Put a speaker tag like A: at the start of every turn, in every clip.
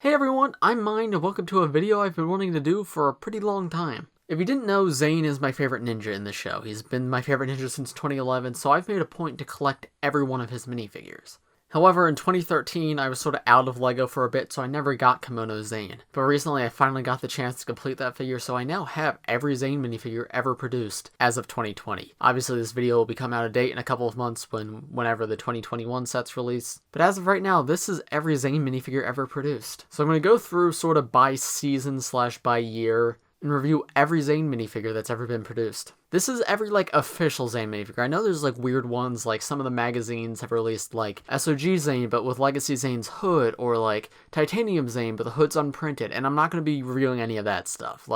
A: Hey everyone, I'm Mind and welcome to a video I've been wanting to do for a pretty long time. If you didn't know, Zane is my favorite ninja in the show. He's been my favorite ninja since 2011, so I've made a point to collect every one of his minifigures. However, in 2013, I was sort of out of LEGO for a bit, so I never got Kimono Zane. But recently, I finally got the chance to complete that figure, so I now have every Zane minifigure ever produced as of 2020. Obviously, this video will become out of date in a couple of months whenever the 2021 sets release. But as of right now, this is every Zane minifigure ever produced. So I'm going to go through sort of by season / by year and review every Zane minifigure that's ever been produced. This is every, official Zane minifigure. I know there's, weird ones, some of the magazines have released, SOG Zane, but with Legacy Zane's hood, or, Titanium Zane, but the hood's unprinted, and I'm not going to be reviewing any of that stuff.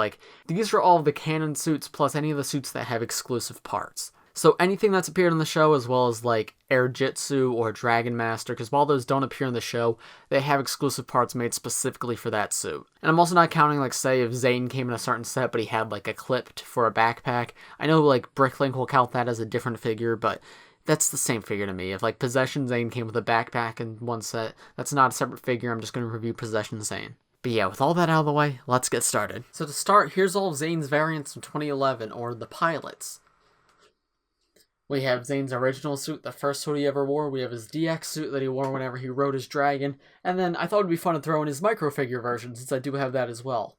A: These are all of the canon suits, plus any of the suits that have exclusive parts. So anything that's appeared in the show, as well as Air Jitsu or Dragon Master, because while those don't appear in the show, they have exclusive parts made specifically for that suit. And I'm also not counting, say, if Zane came in a certain set, but he had, a clip for a backpack. I know, Bricklink will count that as a different figure, but that's the same figure to me. If, Possession Zane came with a backpack in one set, that's not a separate figure. I'm just going to review Possession Zane. But yeah, with all that out of the way, let's get started. So to start, here's all of Zane's variants from 2011, or the pilots. We have Zane's original suit, the first suit he ever wore. We have his DX suit that he wore whenever he rode his dragon. And then I thought it would be fun to throw in his microfigure version, since I do have that as well.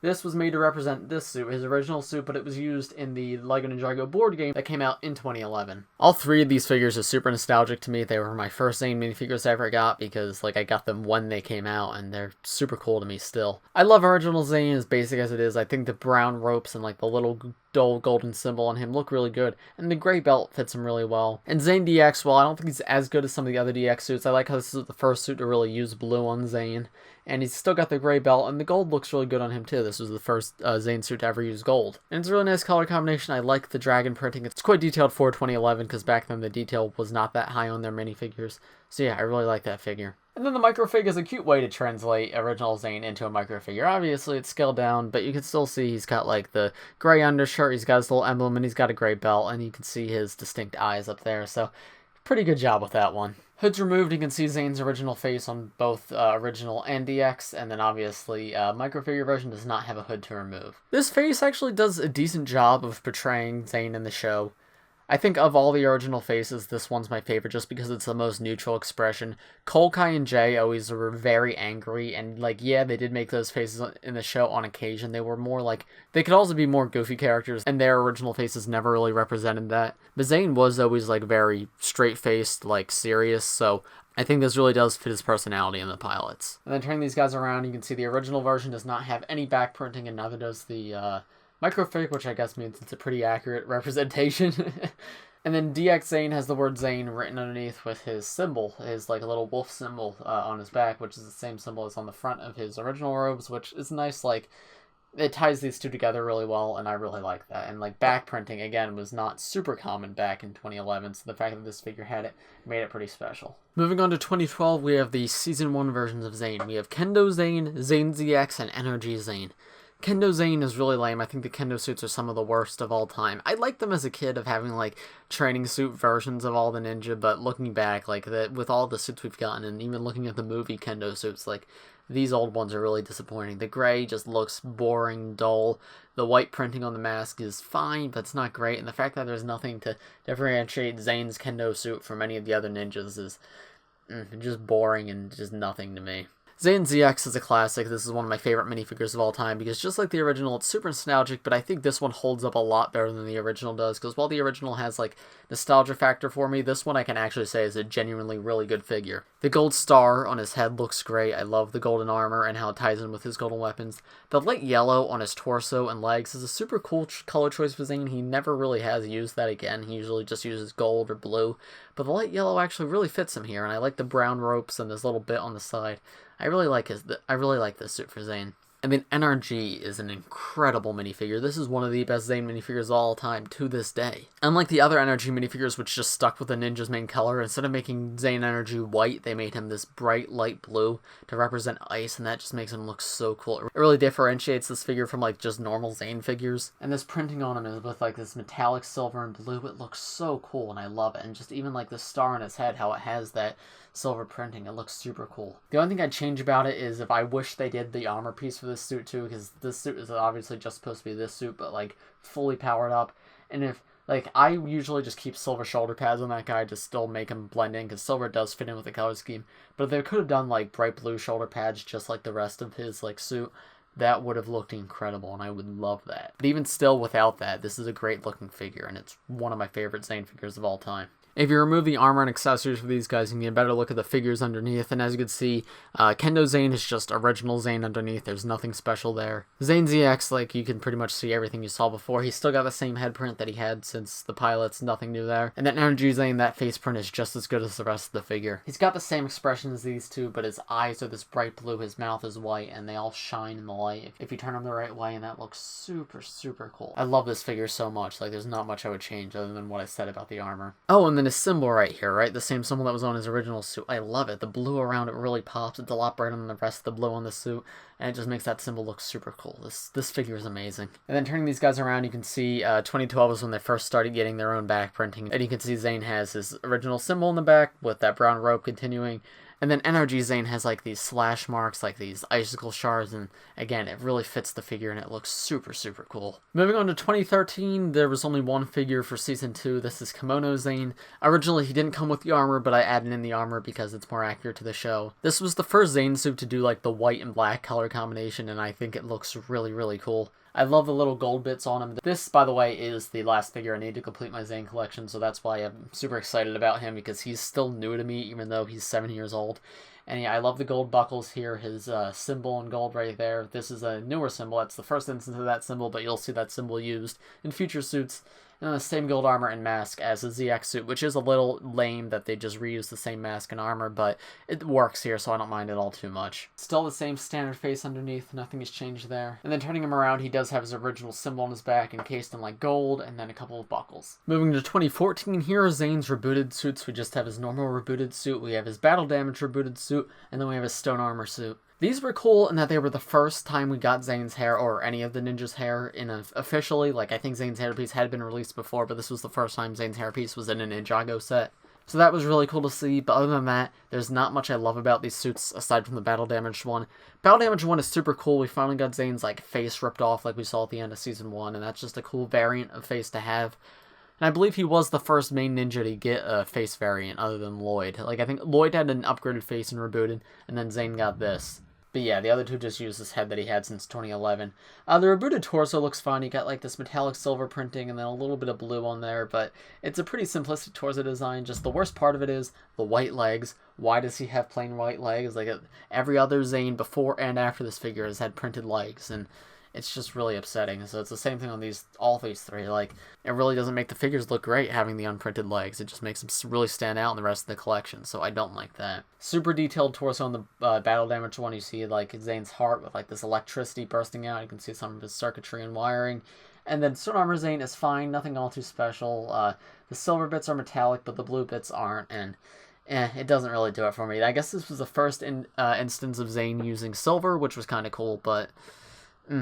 A: This was made to represent this suit, his original suit, but it was used in the LEGO Ninjago board game that came out in 2011. All three of these figures are super nostalgic to me. They were my first Zane minifigures I ever got because, I got them when they came out, and they're super cool to me still. I love original Zane, as basic as it is. I think the brown ropes and, the little dull golden symbol on him look really good, and the gray belt fits him really well. And Zane DX, well, I don't think he's as good as some of the other DX suits. I like how this is the first suit to really use blue on Zane, and he's still got the gray belt, and the gold looks really good on him too. This was the first Zane suit to ever use gold. And it's a really nice color combination. I like the dragon printing. It's quite detailed for 2011, because back then the detail was not that high on their minifigures. So yeah, I really like that figure. And then the microfig is a cute way to translate original Zane into a microfigure. Obviously, it's scaled down, but you can still see he's got, the gray undershirt, he's got his little emblem, and he's got a gray belt, and you can see his distinct eyes up there, so pretty good job with that one. Hood's removed, you can see Zane's original face on both original and DX, and then obviously microfigure version does not have a hood to remove. This face actually does a decent job of portraying Zane in the show. I think of all the original faces, this one's my favorite just because it's the most neutral expression. Cole, Kai, and Jay always were very angry, and, yeah, they did make those faces in the show on occasion. They were more, they could also be more goofy characters, and their original faces never really represented that. But Zane was always, very straight-faced, serious, so I think this really does fit his personality in the pilots. And then turning these guys around, you can see the original version does not have any back printing, and neither does the, microfig, which I guess means it's a pretty accurate representation. And then DX Zane has the word Zane written underneath with his symbol, his a little wolf symbol on his back, which is the same symbol as on the front of his original robes, which is nice, it ties these two together really well, and I really like that. And back printing, again, was not super common back in 2011, so the fact that this figure had it made it pretty special. Moving on to 2012, we have the Season 1 versions of Zane. We have Kendo Zane, Zane ZX, and Energy Zane. Kendo Zane is really lame. I think the Kendo suits are some of the worst of all time. I liked them as a kid of having, training suit versions of all the ninja, but looking back, with all the suits we've gotten, and even looking at the movie Kendo suits, these old ones are really disappointing. The gray just looks boring, dull. The white printing on the mask is fine, but it's not great, and the fact that there's nothing to differentiate Zane's Kendo suit from any of the other ninjas is just boring and just nothing to me. Zane ZX is a classic. This is one of my favorite minifigures of all time because just like the original, it's super nostalgic, but I think this one holds up a lot better than the original does because while the original has, nostalgia factor for me, this one I can actually say is a genuinely really good figure. The gold star on his head looks great. I love the golden armor and how it ties in with his golden weapons. The light yellow on his torso and legs is a super cool color choice for Zane. He never really has used that again. He usually just uses gold or blue, but the light yellow actually really fits him here, and I like the brown ropes and this little bit on the side. I really like this suit for Zane. I mean, NRG is an incredible minifigure. This is one of the best Zane minifigures of all time to this day. Unlike the other NRG minifigures, which just stuck with the ninja's main color, instead of making Zane NRG white, they made him this bright light blue to represent ice, and that just makes him look so cool. It really differentiates this figure from just normal Zane figures. And this printing on him is with this metallic silver and blue. It looks so cool, and I love it. And just even the star on his head, how it has that silver printing. It looks super cool. The only thing I'd change about it is if I wish they did the armor piece for this suit too, because this suit is obviously just supposed to be this suit, but like fully powered up. And if like, I usually just keep silver shoulder pads on that guy to still make him blend in, because silver does fit in with the color scheme. But if they could have done, like, bright blue shoulder pads just like the rest of his, like, suit, that would have looked incredible, and I would love that. But even still, without that, this is a great-looking figure, and it's one of my favorite Zane figures of all time. If you remove the armor and accessories for these guys, you can get a better look at the figures underneath. And as you can see, Kendo Zane is just original Zane underneath. There's nothing special there. Zane ZX, like, you can pretty much see everything you saw before. He's still got the same head print that he had since the pilots. Nothing new there. And then Energy Zane, that face print is just as good as the rest of the figure. He's got the same expression as these two, but his eyes are this bright blue. His mouth is white, and they all shine in the light if you turn them the right way, and that looks super, super cool. I love this figure so much. Like, there's not much I would change other than what I said about the armor. Oh, and then his symbol right here, right? The same symbol that was on his original suit. I love it. The blue around it really pops. It's a lot brighter than the rest of the blue on the suit, and it just makes that symbol look super cool. This figure is amazing. And then turning these guys around, you can see 2012 is when they first started getting their own back printing, and you can see Zane has his original symbol in the back with that brown rope continuing. And then Energy Zane has like these slash marks, like these icicle shards, and again, it really fits the figure and it looks super, super cool. Moving on to 2013, there was only one figure for Season 2. This is Kimono Zane. Originally, he didn't come with the armor, but I added in the armor because it's more accurate to the show. This was the first Zane suit to do like the white and black color combination, and I think it looks really, really cool. I love the little gold bits on him. This, by the way, is the last figure I need to complete my Zane collection, so that's why I'm super excited about him, because he's still new to me, even though he's 7 years old. And yeah, I love the gold buckles here, his symbol in gold right there. This is a newer symbol. That's the first instance of that symbol, but you'll see that symbol used in future suits. And the same gold armor and mask as the ZX suit, which is a little lame that they just reused the same mask and armor, but it works here, so I don't mind it all too much. Still the same standard face underneath, nothing has changed there. And then turning him around, he does have his original symbol on his back, encased in like gold, and then a couple of buckles. Moving to 2014, here are Zane's rebooted suits. We just have his normal rebooted suit, we have his battle damage rebooted suit, and then we have his stone armor suit. These were cool in that they were the first time we got Zane's hair, or any of the ninjas' hair, in officially. Like, I think Zane's hairpiece had been released before, but this was the first time Zane's hairpiece was in a Ninjago set. So that was really cool to see, but other than that, there's not much I love about these suits aside from the battle damaged one. Battle damaged one is super cool. We finally got Zane's, like, face ripped off like we saw at the end of Season 1, and that's just a cool variant of face to have. And I believe he was the first main ninja to get a face variant other than Lloyd. Like, I think Lloyd had an upgraded face and rebooted, and then Zane got this. But yeah, the other two just used this head that he had since 2011. The rebooted torso looks fine. You got like this metallic silver printing and then a little bit of blue on there, but it's a pretty simplistic torso design. Just the worst part of it is the white legs. Why does he have plain white legs? Like every other Zane before and after this figure has had printed legs, and it's just really upsetting. So it's the same thing on all these three. Like, it really doesn't make the figures look great having the unprinted legs. It just makes them really stand out in the rest of the collection, so I don't like that. Super detailed torso on the battle damage one. You see, like, Zane's heart with, like, this electricity bursting out. You can see some of his circuitry and wiring. And then Stone Armor Zane is fine. Nothing all too special. The silver bits are metallic, but the blue bits aren't, and it doesn't really do it for me. I guess this was the first instance of Zane using silver, which was kind of cool, but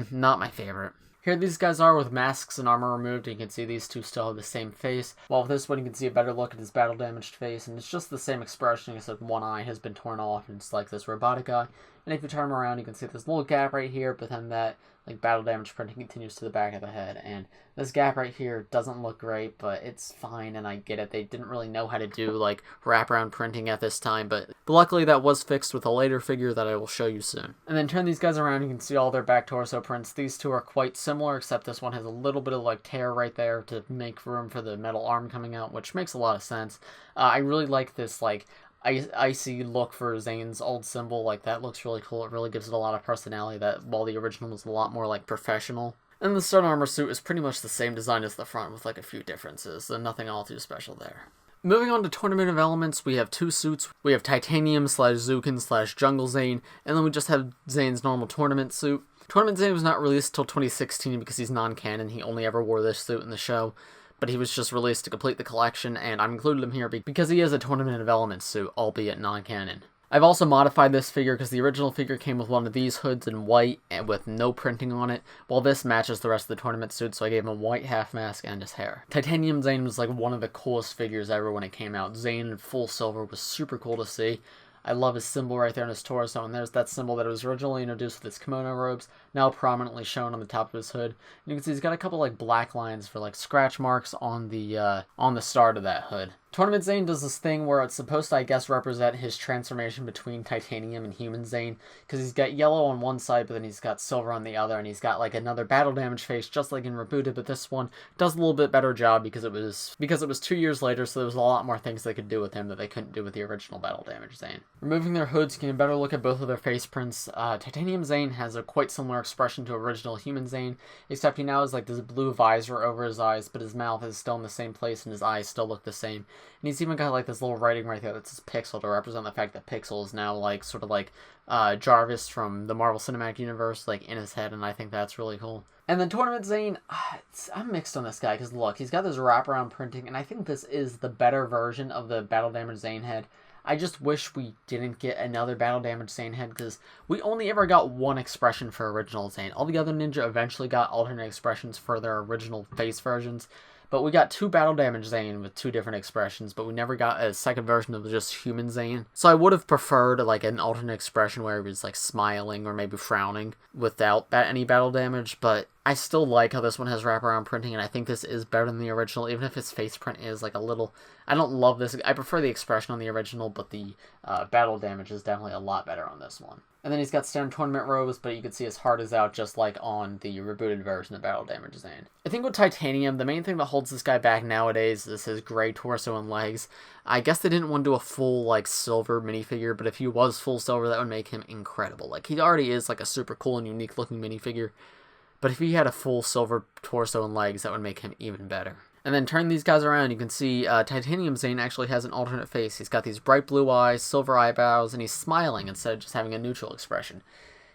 A: not my favorite. Here these guys are with masks and armor removed, and you can see these two still have the same face. While with this one you can see a better look at his battle damaged face, and it's just the same expression except one eye has been torn off and it's like this robotic eye. And if you turn him around you can see this little gap right here, but then that like battle damage printing continues to the back of the head. And this gap right here doesn't look great, but it's fine, and I get it. They didn't really know how to do like wraparound printing at this time, but luckily that was fixed with a later figure that I will show you soon. And then turn these guys around, you can see all their back torso prints. These two are quite similar, except this one has a little bit of like tear right there to make room for the metal arm coming out, which makes a lot of sense. I really like this like icy look for Zane's old symbol. Like, that looks really cool. It really gives it a lot of personality, that while the original was a lot more like professional. And the stone armor suit is pretty much the same design as the front with like a few differences, so nothing all too special there. Moving on to Tournament of Elements, we have two suits. We have Titanium / Zukin / Jungle Zane, and then we just have Zane's normal tournament suit. Tournament Zane was not released till 2016 because he's non-canon. He only ever wore this suit in the show, but he was just released to complete the collection, and I've included him here because he is a Tournament of Elements suit, albeit non-canon. I've also modified this figure because the original figure came with one of these hoods in white and with no printing on it, while this matches the rest of the tournament suit, so I gave him a white half mask and his hair. Titanium Zane was like one of the coolest figures ever when it came out. Zane in full silver was super cool to see. I love his symbol right there on his torso, and there's that symbol that was originally introduced with his kimono robes, now prominently shown on the top of his hood. And you can see he's got a couple like black lines for like scratch marks on the start of that hood. Tournament Zane does this thing where it's supposed to, I guess, represent his transformation between Titanium and Human Zane, because he's got yellow on one side, but then he's got silver on the other, and he's got like another battle damage face, just like in Rebooted, but this one does a little bit better job because it was 2 years later, so there was a lot more things they could do with him that they couldn't do with the original battle damage Zane. Removing their hoods, you can get a better look at both of their face prints. Titanium Zane has a quite similar expression to original Human Zane, except he now has like this blue visor over his eyes, but his mouth is still in the same place and his eyes still look the same. And he's even got like this little writing right there that says Pixel to represent the fact that Pixel is now like sort of like Jarvis from the Marvel Cinematic Universe like in his head, and I think that's really cool. And then Tournament Zane, I'm mixed on this guy because look, he's got this wraparound printing, and I think this is the better version of the Battle Damage Zane head. I just wish we didn't get another Battle Damage Zane head because we only ever got one expression for original Zane. All the other ninja eventually got alternate expressions for their original face versions. But we got 2 Battle Damage Zane with 2 different expressions, but we never got a second version of just Human Zane. So I would have preferred like an alternate expression where he was like smiling or maybe frowning without any battle damage, but I still like how this one has wraparound printing, and I think this is better than the original, even if his face print is like a little... I don't love this. I prefer the expression on the original, but the battle damage is definitely a lot better on this one. And then he's got standard tournament robes, but you can see his heart is out just like on the rebooted version of Battle Damage Zane. I think with Titanium, the main thing that holds this guy back nowadays is his gray torso and legs. I guess they didn't want to do a full like silver minifigure, but if he was full silver, that would make him incredible. Like he already is like a super cool and unique looking minifigure, but if he had a full silver torso and legs, that would make him even better. And then turn these guys around, you can see Titanium Zane actually has an alternate face. He's got these bright blue eyes, silver eyebrows, and he's smiling instead of just having a neutral expression.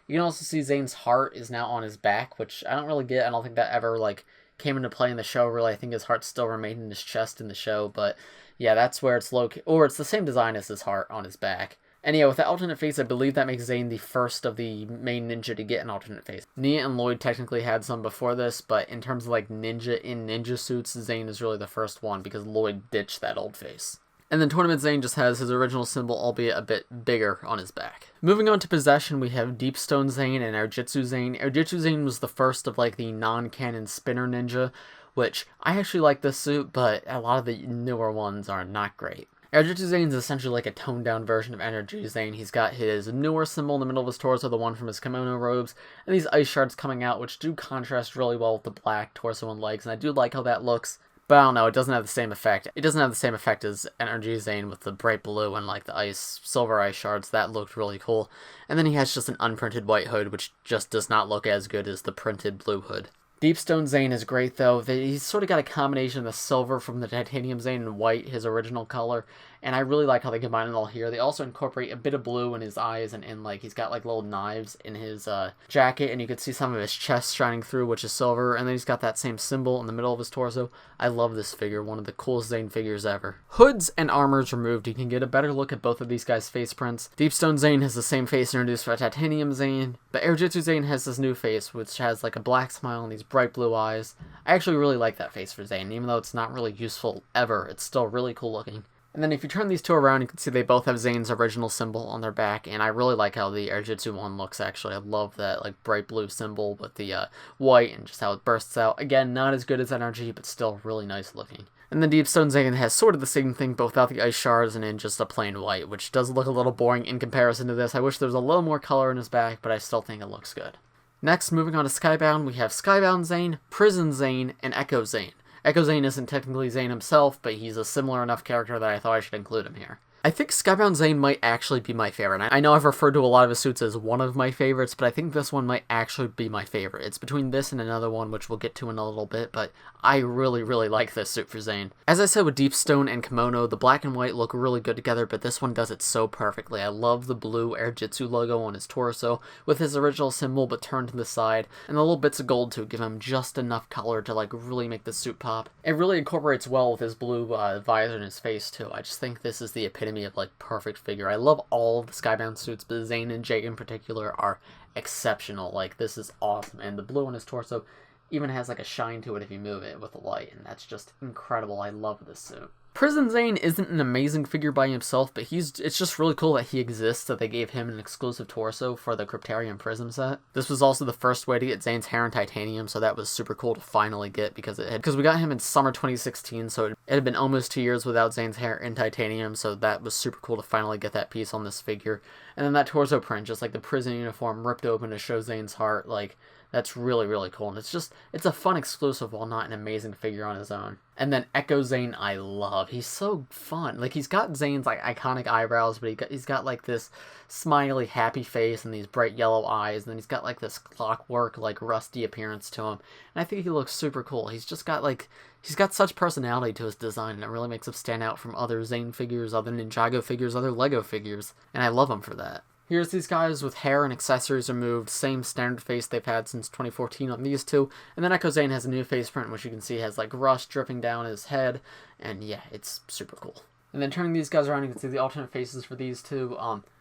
A: You can also see Zane's heart is now on his back, which I don't really get. I don't think that ever like came into play in the show, really. I think his heart still remained in his chest in the show, but yeah, that's where it's located. Or it's the same design as his heart on his back. And yeah, with the alternate face, I believe that makes Zane the first of the main ninja to get an alternate face. Nia and Lloyd technically had some before this, but in terms of like ninja in ninja suits, Zane is really the first one because Lloyd ditched that old face. And then Tournament Zane just has his original symbol, albeit a bit bigger, on his back. Moving on to Possession, we have Deep Stone Zane and Airjitsu Zane. Airjitsu Zane was the first of like the non-canon spinner ninja, which I actually like this suit, but a lot of the newer ones are not great. Airjitsu Zane is essentially like a toned-down version of Energy Zane. He's got his newer symbol in the middle of his torso, the one from his kimono robes, and these ice shards coming out, which do contrast really well with the black torso and legs, and I do like how that looks. But I don't know, it doesn't have the same effect. It doesn't have the same effect as Energy Zane with the bright blue and like the silver ice shards. That looked really cool. And then he has just an unprinted white hood, which just does not look as good as the printed blue hood. Deep Stone Zane is great, though. He's sort of got a combination of the silver from the Titanium Zane and white, his original color, and I really like how they combine it all here. They also incorporate a bit of blue in his eyes, and like he's got like little knives in his jacket, and you can see some of his chest shining through, which is silver, and then he's got that same symbol in the middle of his torso. I love this figure, one of the coolest Zane figures ever. Hoods and armors removed, you can get a better look at both of these guys' face prints. Deep Stone Zane has the same face introduced for Titanium Zane, but Airjitsu Zane has this new face, which has like a black smile and these bright blue eyes. I actually really like that face for Zane, even though it's not really useful ever, it's still really cool looking. And then if you turn these two around, you can see they both have Zane's original symbol on their back, and I really like how the Airjitsu one looks, actually. I love that like bright blue symbol with the white and just how it bursts out. Again, not as good as Energy, but still really nice looking. And the Deep Stone Zane has sort of the same thing, both without the ice shards and in just a plain white, which does look a little boring in comparison to this. I wish there was a little more color in his back, but I still think it looks good. Next, moving on to Skybound, we have Skybound Zane, Prison Zane, and Echo Zane. Echo Zane isn't technically Zane himself, but he's a similar enough character that I thought I should include him here. I think Skybound Zane might actually be my favorite. I know I've referred to a lot of his suits as one of my favorites, but I think this one might actually be my favorite. It's between this and another one, which we'll get to in a little bit, but I really, really like this suit for Zane. As I said with Deep Stone and Kimono, the black and white look really good together, but this one does it so perfectly. I love the blue Airjitsu logo on his torso, with his original symbol but turned to the side, and the little bits of gold to give him just enough color to like really make the suit pop. It really incorporates well with his blue visor in his face too. I just think this is the epitome epitome of like perfect figure. I love all the Skybound suits, but Zane and Jay in particular are exceptional. Like, this is awesome, and the blue on his torso even has like a shine to it if you move it with the light, and that's just incredible. I love this suit. Prison Zane isn't an amazing figure by himself, but it's just really cool that he exists, that they gave him an exclusive torso for the Cryptarium Prism set. This was also the first way to get Zane's hair in titanium, so that was super cool to finally get, because we got him in summer 2016, so it had been almost 2 years without Zane's hair in titanium, so that was super cool to finally get that piece on this figure. And then that torso print, just like the prison uniform ripped open to show Zane's heart, like, that's really, really cool, and it's a fun exclusive while not an amazing figure on his own. And then Echo Zane, I love. He's so fun. Like, he's got Zane's, like, iconic eyebrows, but he's got, like, this smiley, happy face and these bright yellow eyes, and then he's got, like, this clockwork, like, rusty appearance to him. And I think he looks super cool. He's just got, like, he's got such personality to his design, and it really makes him stand out from other Zane figures, other Ninjago figures, other LEGO figures, and I love him for that. Here's these guys with hair and accessories removed, same standard face they've had since 2014 on these two, and then Echo Zane has a new face print, which you can see has like rust dripping down his head, and yeah, it's super cool. And then turning these guys around, you can see the alternate faces for these two.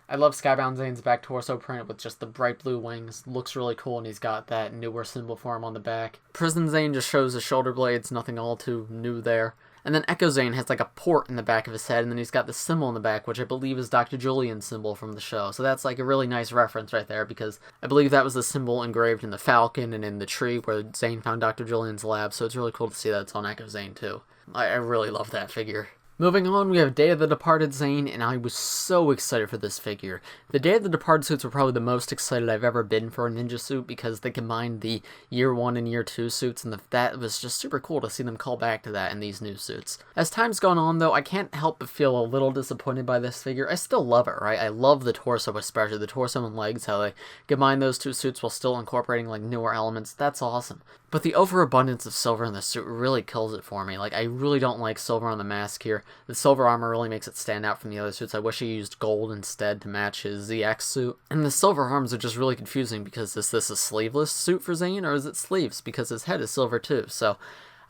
A: I love Skybound Zane's back torso print with just the bright blue wings, looks really cool, and he's got that newer symbol for him on the back. Prison Zane just shows his shoulder blades, nothing all too new there. And then Echo Zane has like a port in the back of his head, and then he's got the symbol in the back, which I believe is Dr. Julian's symbol from the show. So that's like a really nice reference right there, because I believe that was the symbol engraved in the Falcon and in the tree where Zane found Dr. Julian's lab, so it's really cool to see that it's on Echo Zane too. I really love that figure. Moving on, we have Day of the Departed Zane, and I was so excited for this figure. The Day of the Departed suits were probably the most excited I've ever been for a ninja suit, because they combined the Year 1 and Year 2 suits, and that was just super cool to see them call back to that in these new suits. As time's gone on, though, I can't help but feel a little disappointed by this figure. I still love it, right? I love the torso, especially the torso and legs, how they combine those two suits while still incorporating like newer elements. That's awesome. But the overabundance of silver in this suit really kills it for me. Like, I really don't like silver on the mask here. The silver armor really makes it stand out from the other suits. I wish he used gold instead to match his ZX suit. And the silver arms are just really confusing, because is this a sleeveless suit for Zane, or is it sleeves? Because his head is silver too, so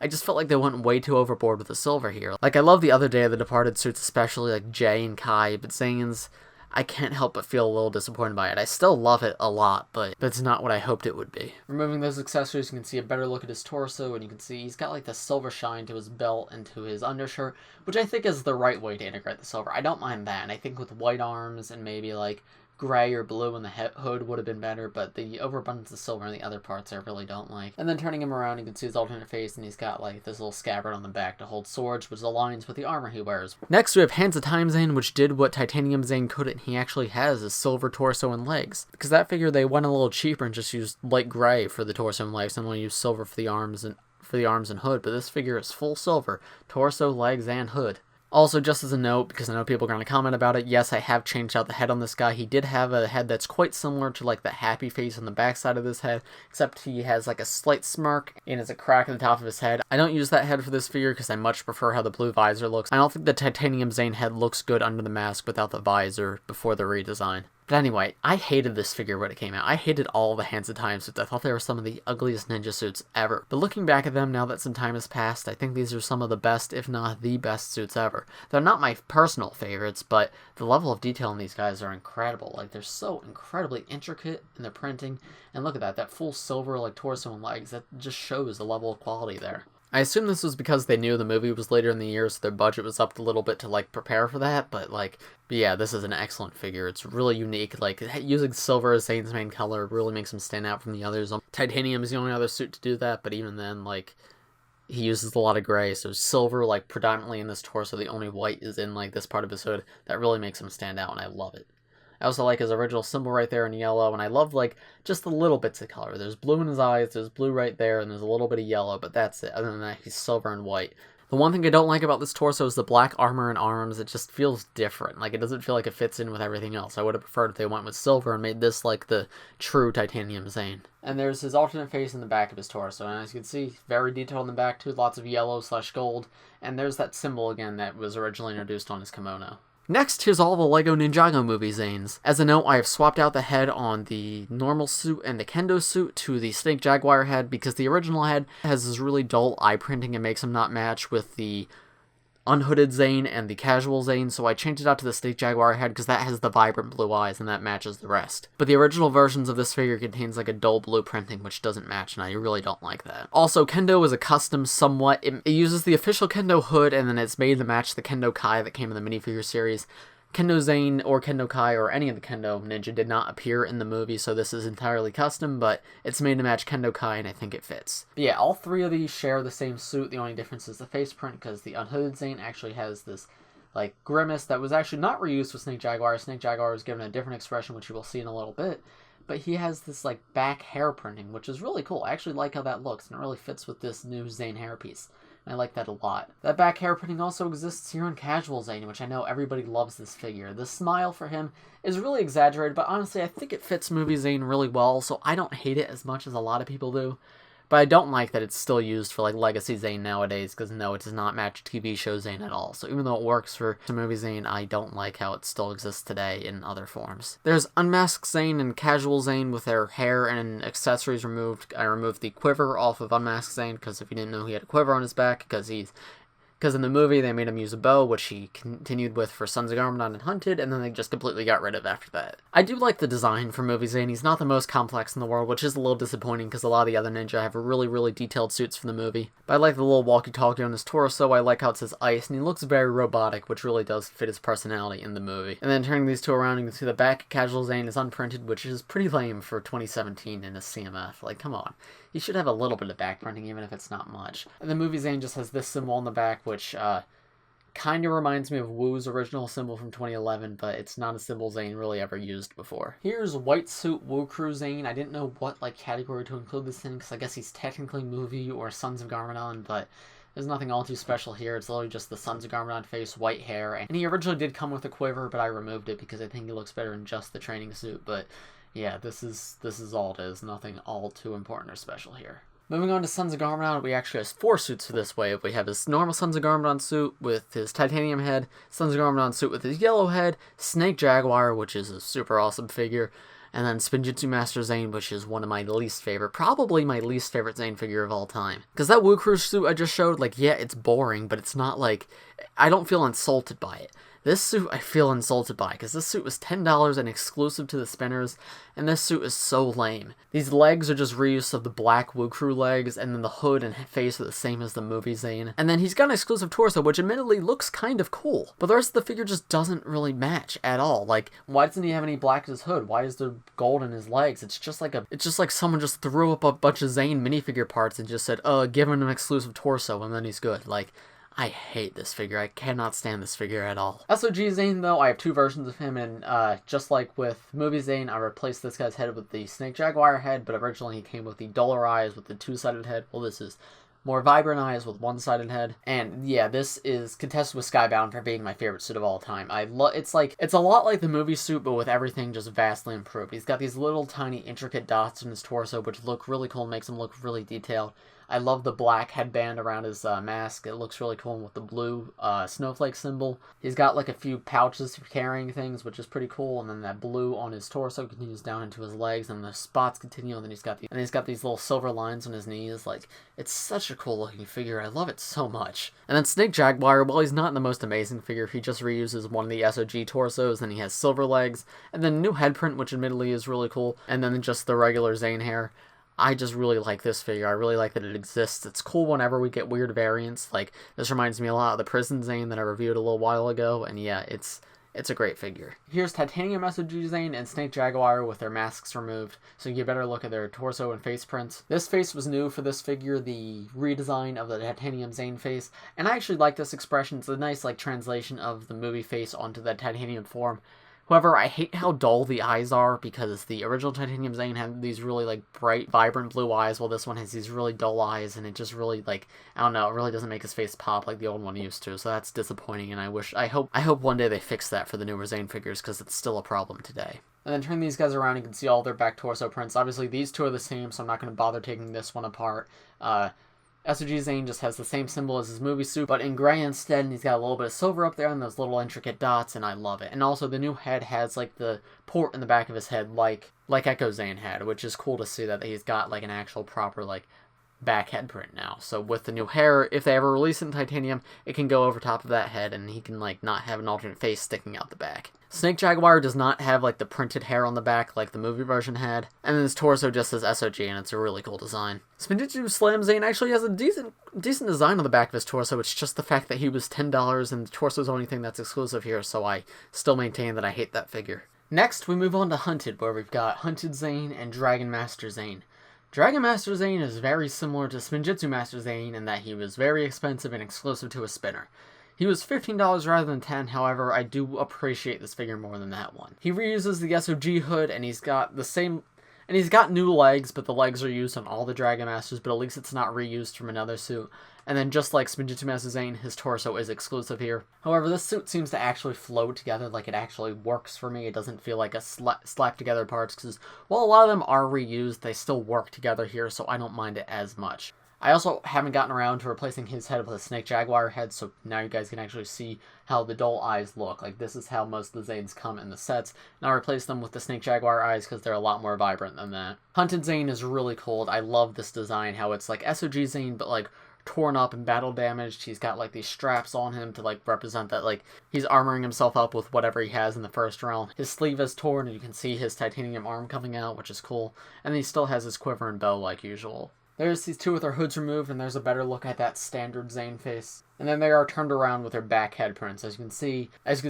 A: I just felt like they went way too overboard with the silver here. Like, I love the other Day of the Departed suits, especially like Jay and Kai, but Zane's, I can't help but feel a little disappointed by it. I still love it a lot, but it's not what I hoped it would be. Removing those accessories, you can see a better look at his torso, and you can see he's got like the silver shine to his belt and to his undershirt, which I think is the right way to integrate the silver. I don't mind that, and I think with white arms and maybe like gray or blue in the hood would have been better, but the overabundance of silver in the other parts I really don't like. And then turning him around, you can see his alternate face, and he's got like this little scabbard on the back to hold swords, which aligns with the armor he wears. Next, we have Hands of Time Zane, which did what Titanium Zane couldn't. He actually has a silver torso and legs. Because that figure, they went a little cheaper and just used light gray for the torso and legs, and only used silver for the arms and hood. But this figure is full silver, torso, legs, and hood. Also, just as a note, because I know people are going to comment about it, yes, I have changed out the head on this guy. He did have a head that's quite similar to like the happy face on the backside of this head, except he has like a slight smirk and has a crack in the top of his head. I don't use that head for this figure because I much prefer how the blue visor looks. I don't think the Titanium Zane head looks good under the mask without the visor before the redesign. But anyway, I hated this figure when it came out. I hated all the Hands of Time suits. I thought they were some of the ugliest ninja suits ever. But looking back at them now that some time has passed, I think these are some of the best, if not the best suits ever. They're not my personal favorites, but the level of detail in these guys are incredible. Like, they're so incredibly intricate in their printing. And look at that full silver like torso and legs. That just shows the level of quality there. I assume this was because they knew the movie was later in the year, so their budget was upped a little bit to, like, prepare for that, but yeah, this is an excellent figure. It's really unique. Like, using silver as Zane's main color really makes him stand out from the others. Titanium is the only other suit to do that, but even then, like, he uses a lot of gray, so silver, like, predominantly in this torso, the only white is in, like, this part of his hood. That really makes him stand out, and I love it. I also like his original symbol right there in yellow, and I love, like, just the little bits of color. There's blue in his eyes, there's blue right there, and there's a little bit of yellow, but that's it. Other than that, he's silver and white. The one thing I don't like about this torso is the black armor and arms. It just feels different. Like, it doesn't feel like it fits in with everything else. I would have preferred if they went with silver and made this, like, the true Titanium Zane. And there's his alternate face in the back of his torso, and as you can see, very detailed in the back too, lots of yellow/gold, and there's that symbol again that was originally introduced on his kimono. Next, here's all the LEGO Ninjago movie Zanes. As a note, I have swapped out the head on the normal suit and the kendo suit to the Snake Jaguar head because the original head has this really dull eye printing and makes him not match with the unhooded Zane and the casual Zane, so I changed it out to the Snake Jaguar head because that has the vibrant blue eyes and that matches the rest. But the original versions of this figure contains like a dull blue printing, which doesn't match, and I really don't like that. Also, Kendo is a custom somewhat. It uses the official Kendo hood, and then it's made to match the Kendo Kai that came in the minifigure series. Kendo Zane or Kendo Kai or any of the Kendo Ninja did not appear in the movie, so this is entirely custom, but it's made to match Kendo Kai, and I think it fits. But yeah, all three of these share the same suit. The only difference is the face print, because the unhooded Zane actually has this like grimace that was actually not reused with Snake Jaguar. Snake Jaguar was given a different expression, which you will see in a little bit. But he has this like back hair printing, which is really cool. I actually like how that looks, and it really fits with this new Zane hairpiece. I like that a lot. That back hair printing also exists here in Casual Zane, which I know everybody loves this figure. The smile for him is really exaggerated, but honestly, I think it fits movie Zane really well, so I don't hate it as much as a lot of people do. But I don't like that it's still used for like Legacy Zane nowadays, because no, it does not match TV show Zane at all. So even though it works for the movie Zane, I don't like how it still exists today in other forms. There's Unmasked Zane and Casual Zane with their hair and accessories removed. I removed the quiver off of Unmasked Zane, because if you didn't know, he had a quiver on his back, because in the movie, they made him use a bow, which he continued with for Sons of Garmin and Hunted, and then they just completely got rid of after that. I do like the design for movie Zane. He's not the most complex in the world, which is a little disappointing because a lot of the other ninja have really, really detailed suits for the movie. But I like the little walkie-talkie on his torso. I like how it says ice, and he looks very robotic, which really does fit his personality in the movie. And then turning these two around, you can see the back Casual Zane is unprinted, which is pretty lame for 2017 in a CMF. Like, come on. He should have a little bit of back printing, even if it's not much. And the movie Zane just has this symbol on the back, which kind of reminds me of Wu's original symbol from 2011, but it's not a symbol Zane really ever used before. Here's White Suit Wu Crew Zane. I didn't know what like category to include this in, because I guess he's technically movie or Sons of Garmadon, but there's nothing all too special here. It's literally just the Sons of Garmadon face, white hair, and he originally did come with a quiver, but I removed it because I think he looks better in just the training suit, but yeah, this is all it is. Nothing all too important or special here. Moving on to Sons of Garmadon, we actually have 4 suits for this wave. We have his normal Sons of Garmadon suit with his titanium head, Sons of Garmadon suit with his yellow head, Snake Jaguar, which is a super awesome figure, and then Spinjitzu Master Zane, which is one of my least favorite, probably my least favorite Zane figure of all time. Because that Wu Crew suit I just showed, like, yeah, it's boring, but it's not like, I don't feel insulted by it. This suit I feel insulted by, because this suit was $10 and exclusive to the spinners, and this suit is so lame. These legs are just reuse of the black Wu Crew legs, and then the hood and face are the same as the movie Zane. And then he's got an exclusive torso, which admittedly looks kind of cool, but the rest of the figure just doesn't really match at all. Like, why doesn't he have any black in his hood? Why is there gold in his legs? It's just like someone just threw up a bunch of Zane minifigure parts and just said, give him an exclusive torso, and then he's good. Like, I hate this figure. I cannot stand this figure at all. SOG Zane, though, I have 2 versions of him, and just like with movie Zane, I replaced this guy's head with the Snake Jaguar head, but originally he came with the duller eyes with the 2-sided head. Well, this is more vibrant eyes with 1-sided head. And yeah, this is contested with Skybound for being my favorite suit of all time. It's a lot like the movie suit, but with everything just vastly improved. He's got these little tiny intricate dots in his torso, which look really cool and makes him look really detailed. I love the black headband around his mask. It looks really cool with the blue snowflake symbol. He's got like a few pouches for carrying things, which is pretty cool. And then that blue on his torso continues down into his legs, and the spots continue. And then he's got these little silver lines on his knees. Like, it's such a cool looking figure. I love it so much. And then Snake Jaguar, while he's not the most amazing figure, he just reuses one of the SOG torsos. Then he has silver legs, and then new head print, which admittedly is really cool. And then just the regular Zane hair. I just really like this figure. I really like that it exists. It's cool whenever we get weird variants. Like, this reminds me a lot of the Prison Zane that I reviewed a little while ago, and yeah, it's a great figure. Here's Titanium SOG Zane and Snake Jaguar with their masks removed, so you get a better look at their torso and face prints. This face was new for this figure, the redesign of the Titanium Zane face, and I actually like this expression. It's a nice, like, translation of the movie face onto the titanium form. However, I hate how dull the eyes are, because the original Titanium Zane had these really, like, bright, vibrant blue eyes, while this one has these really dull eyes, and it just really, like, I don't know, it really doesn't make his face pop like the old one used to, so that's disappointing, and I hope one day they fix that for the newer Zane figures, because it's still a problem today. And then turn these guys around, you can see all their back torso prints. Obviously, these two are the same, so I'm not going to bother taking this one apart. SOG Zane just has the same symbol as his movie suit, but in gray instead, and he's got a little bit of silver up there and those little intricate dots, and I love it. And also, the new head has, like, the port in the back of his head, like Echo Zane had, which is cool to see that he's got, like, an actual proper, like, back head print now. So with the new hair, if they ever release it in titanium, it can go over top of that head, and he can like not have an alternate face sticking out the back. Snake Jaguar does not have like the printed hair on the back like the movie version had, and then his torso just says SOG, and it's a really cool design. Spinjitzu Slam Zane actually has a decent design on the back of his torso. It's just the fact that he was $10 and the torso is the only thing that's exclusive here, so I still maintain that I hate that figure. Next, we move on to Hunted, where we've got Hunted Zane and Dragon Master Zane. Dragon Master Zane is very similar to Spinjitzu Master Zane in that he was very expensive and exclusive to a spinner. He was $15 rather than $10, however, I do appreciate this figure more than that one. He reuses the SOG hood, and he's got new legs, but the legs are used on all the Dragon Masters, but at least it's not reused from another suit. And then just like Spinjitzu Master Zane, his torso is exclusive here. However, this suit seems to actually flow together, like it actually works for me. It doesn't feel like a slap together parts, because while a lot of them are reused, they still work together here, so I don't mind it as much. I also haven't gotten around to replacing his head with a Snake Jaguar head, so now you guys can actually see how the dull eyes look. Like, this is how most of the Zanes come in the sets, and I'll replace them with the Snake Jaguar eyes because they're a lot more vibrant than that. Hunted Zane is really cool. I love this design, how it's like SOG Zane, but like torn up and battle damaged. He's got like these straps on him to like represent that like he's armoring himself up with whatever he has in the first realm. His sleeve is torn, and you can see his titanium arm coming out, which is cool, and he still has his quiver and bow like usual. There's these two with their hoods removed, and there's a better look at that standard Zane face. And then they are turned around with their back head prints. As you can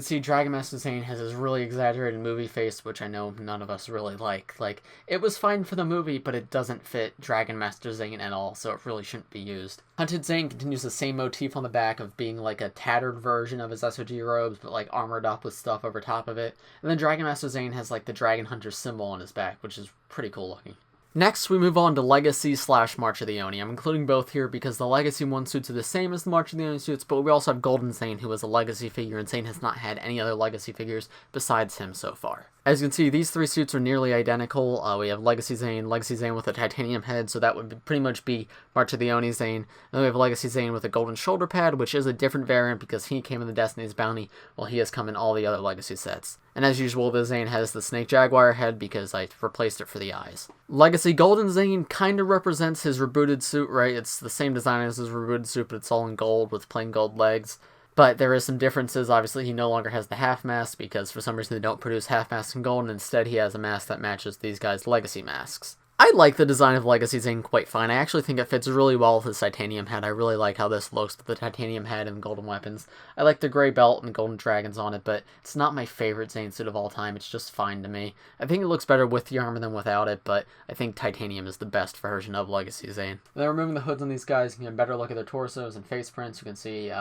A: see, Dragon Master Zane has this really exaggerated movie face, which I know none of us really like. Like, it was fine for the movie, but it doesn't fit Dragon Master Zane at all, so it really shouldn't be used. Hunted Zane continues the same motif on the back of being like a tattered version of his SOG robes, but like armored up with stuff over top of it. And then Dragon Master Zane has like the Dragon Hunter symbol on his back, which is pretty cool looking. Next, we move on to Legacy / March of the Oni. I'm including both here because the Legacy 1 suits are the same as the March of the Oni suits, but we also have Golden Zane, who is a Legacy figure, and Zane has not had any other Legacy figures besides him so far. As you can see, these three suits are nearly identical. We have Legacy Zane with a titanium head, so that would pretty much be March of the Oni Zane. Then we have Legacy Zane with a golden shoulder pad, which is a different variant because he came in the Destiny's Bounty, while he has come in all the other Legacy sets. And as usual, the Zane has the Snake Jaguar head because I replaced it for the eyes. Legacy Golden Zane kind of represents his rebooted suit, right? It's the same design as his rebooted suit, but it's all in gold with plain gold legs. But there is some differences. Obviously, he no longer has the half mask because for some reason they don't produce half masks in gold, and instead he has a mask that matches these guys' Legacy masks. I like the design of Legacy Zane quite fine. I actually think it fits really well with his titanium head. I really like how this looks with the titanium head and golden weapons. I like the gray belt and golden dragons on it, but it's not my favorite Zane suit of all time. It's just fine to me. I think it looks better with the armor than without it, but I think titanium is the best version of Legacy Zane. And then removing the hoods on these guys, you can get a better look at their torsos and face prints. You can see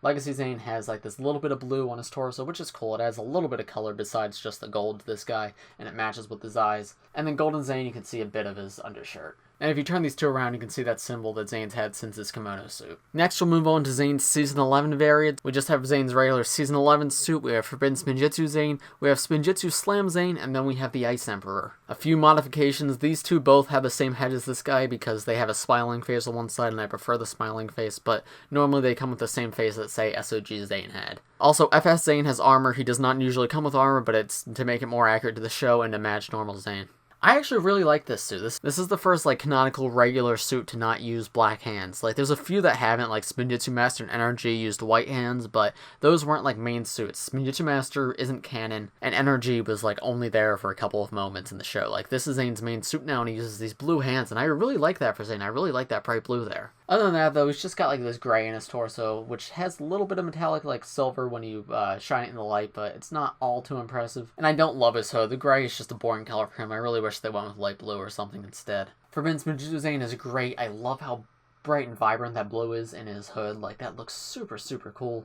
A: Legacy Zane has like this little bit of blue on his torso, which is cool. It adds a little bit of color besides just the gold to this guy, and it matches with his eyes. And then Golden Zane, you can see a bit of his undershirt. And if you turn these two around, you can see that symbol that Zane's had since his kimono suit. Next, we'll move on to Zane's Season 11 variant. We just have Zane's regular Season 11 suit, we have Forbidden Spinjitzu Zane, we have Spinjitzu Slam Zane, and then we have the Ice Emperor. A few modifications. These two both have the same head as this guy because they have a smiling face on one side, and I prefer the smiling face, but normally they come with the same face that, say, SOG Zane had. Also, FS Zane has armor. He does not usually come with armor, but it's to make it more accurate to the show and to match normal Zane. I actually really like this suit. This is the first, like, canonical regular suit to not use black hands. Like, there's a few that haven't, like Spinjitzu Master and Energy used white hands, but those weren't, like, main suits. Spinjitzu Master isn't canon, and Energy was, like, only there for a couple of moments in the show. Like, this is Zane's main suit now, and he uses these blue hands, and I really like that for Zane. I really like that bright blue there. Other than that, though, he's just got, like, this gray in his torso, which has a little bit of metallic, like, silver when you shine it in the light, but it's not all too impressive. And I don't love his hood. The gray is just a boring color for him. I really wish they went with light blue or something instead. Forbidden Spinjitzu Zane is great. I love how bright and vibrant that blue is in his hood. Like, that looks super, super cool.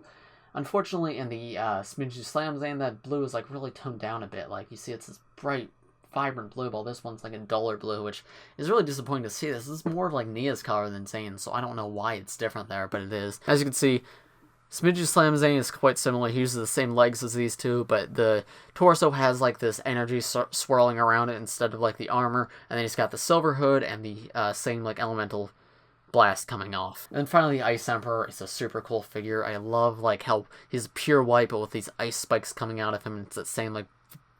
A: Unfortunately, in the Spinjitzu Slam Zane, that blue is, like, really toned down a bit. Like, you see it's this bright, vibrant blue, while this one's like a duller blue, which is really disappointing to see. This is more of like Nia's color than Zane, so I don't know why it's different there, but it is. As you can see, Spinjitzu Slam Zane is quite similar. He uses the same legs as these two, but the torso has like this energy swirling around it instead of like the armor, and then he's got the silver hood and the same like elemental blast coming off. And finally, the Ice Emperor is a super cool figure. I love like how he's pure white, but with these ice spikes coming out of him. It's that same like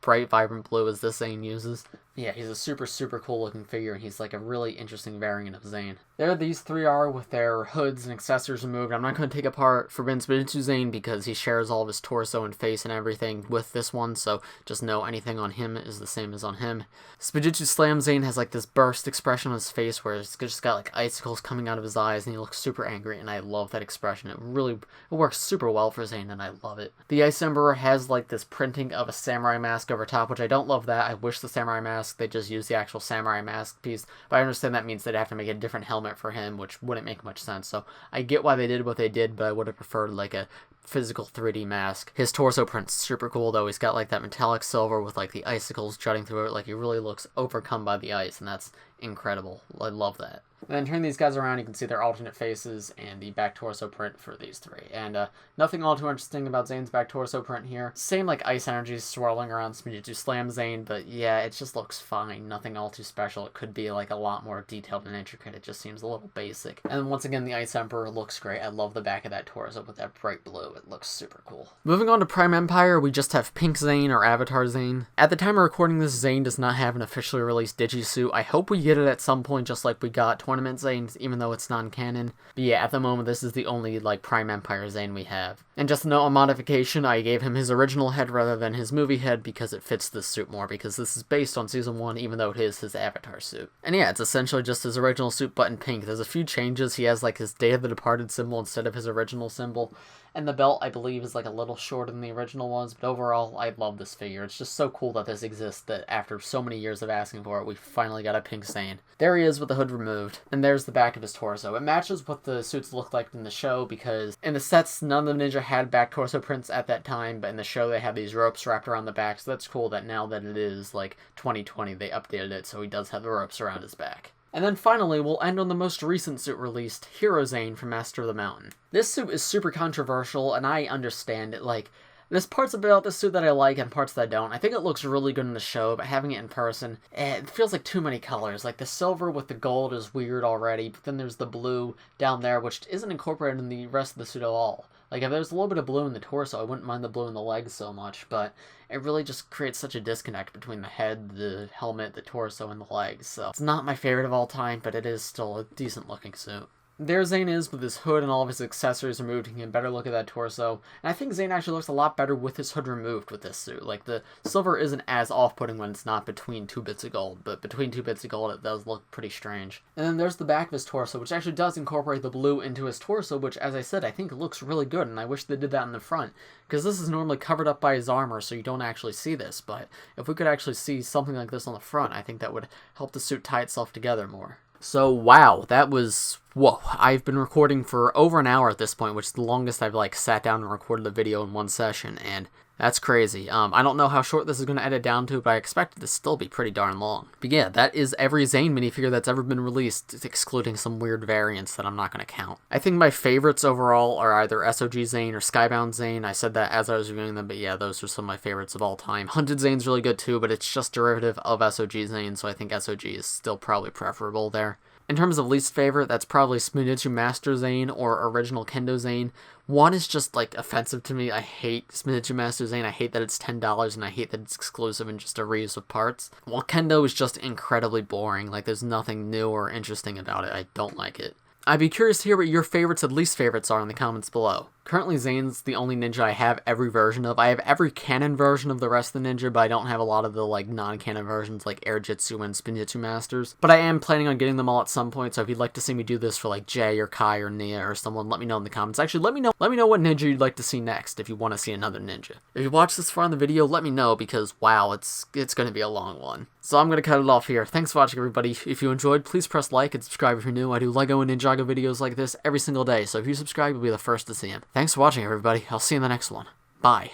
A: bright, vibrant blue as this Zane uses. Yeah, he's a super, super cool looking figure, and he's like a really interesting variant of Zane. There these three are with their hoods and accessories removed. I'm not going to take apart Forbidden Spinjitzu Zane because he shares all of his torso and face and everything with this one, so just know anything on him is the same as on him. Spinjitzu Slam Zane has like this burst expression on his face where it's just got like icicles coming out of his eyes, and he looks super angry, and I love that expression. It works super well for Zane, and I love it. The Ice Emperor has like this printing of a samurai mask over top, which I don't love that. I wish the samurai mask they just use the actual samurai mask piece, but I understand that means they'd have to make a different helmet for him, which wouldn't make much sense. So I get why they did what they did, but I would have preferred like a physical 3D mask. His torso print's super cool though. He's got like that metallic silver with like the icicles jutting through it. Like he really looks overcome by the ice, and that's incredible. I love that. And then turn these guys around, you can see their alternate faces and the back torso print for these three. And nothing all too interesting about Zane's back torso print here. Same like ice energy swirling around Spinjitzu Slam Zane, but yeah, it just looks fine. Nothing all too special. It could be like a lot more detailed and intricate. It just seems a little basic. And once again, the Ice Emperor looks great. I love the back of that torso with that bright blue. It looks super cool. Moving on to Prime Empire, we just have Pink Zane or Avatar Zane. At the time of recording this, Zane does not have an officially released Digisuit. I hope we get it at some point, just like we got Tournament Zane, even though it's non-canon. But yeah, at the moment, this is the only, like, Prime Empire Zane we have. And just a note on modification, I gave him his original head rather than his movie head because it fits this suit more, because this is based on Season 1, even though it is his Avatar suit. And yeah, it's essentially just his original suit, but in pink. There's a few changes. He has, like, his Day of the Departed symbol instead of his original symbol. And the belt, I believe, is like a little shorter than the original was, but overall, I love this figure. It's just so cool that this exists, that after so many years of asking for it, we finally got a Pink Zane. There he is with the hood removed, and there's the back of his torso. It matches what the suits look like in the show, because in the sets, none of the ninja had back torso prints at that time, but in the show they had these ropes wrapped around the back, so that's cool that now that it is, like, 2020, they updated it, so he does have the ropes around his back. And then finally, we'll end on the most recent suit released, Hero Zane from Master of the Mountain. This suit is super controversial, and I understand it. Like, there's parts about this suit that I like and parts that I don't. I think it looks really good in the show, but having it in person, it feels like too many colors. Like, the silver with the gold is weird already, but then there's the blue down there, which isn't incorporated in the rest of the suit at all. Like, if there's a little bit of blue in the torso, I wouldn't mind the blue in the legs so much, but it really just creates such a disconnect between the head, the helmet, the torso, and the legs. So it's not my favorite of all time, but it is still a decent-looking suit. There Zane is with his hood and all of his accessories removed. You can get a better look at that torso. And I think Zane actually looks a lot better with his hood removed with this suit. Like, the silver isn't as off-putting when it's not between 2 bits of gold, but between 2 bits of gold it does look pretty strange. And then there's the back of his torso, which actually does incorporate the blue into his torso, which, as I said, I think looks really good, and I wish they did that in the front. Because this is normally covered up by his armor, so you don't actually see this, but if we could actually see something like this on the front, I think that would help the suit tie itself together more. So, wow, that was, whoa, I've been recording for over an hour at this point, which is the longest I've, like, sat down and recorded a video in one session, and that's crazy. I don't know how short this is going to edit down to, but I expect it to still be pretty darn long. But yeah, that is every Zane minifigure that's ever been released, excluding some weird variants that I'm not going to count. I think my favorites overall are either SOG Zane or Skybound Zane. I said that as I was reviewing them, but yeah, those are some of my favorites of all time. Hunted Zane's really good too, but it's just derivative of SOG Zane, so I think SOG is still probably preferable there. In terms of least favorite, that's probably Spinjitzu Master Zane or Original Kendo Zane. One is just, like, offensive to me. I hate Spinjitzu Master Zane. I hate that it's $10, and I hate that it's exclusive and just a reuse of parts. While Kendo is just incredibly boring. Like, there's nothing new or interesting about it. I don't like it. I'd be curious to hear what your favorites and least favorites are in the comments below. Currently, Zane's the only ninja I have every version of. I have every canon version of the rest of the ninja, but I don't have a lot of the, like, non-canon versions like Air Jitsu and Spinjitzu Masters. But I am planning on getting them all at some point, so if you'd like to see me do this for, like, Jay or Kai or Nia or someone, let me know in the comments. Actually, let me know what ninja you'd like to see next if you want to see another ninja. If you watched this far in the video, let me know, because, wow, it's going to be a long one. So I'm going to cut it off here. Thanks for watching, everybody. If you enjoyed, please press like and subscribe if you're new. I do LEGO and Ninjago videos like this every single day, so if you subscribe, you'll be the first to see them. Thanks for watching, everybody. I'll see you in the next one. Bye.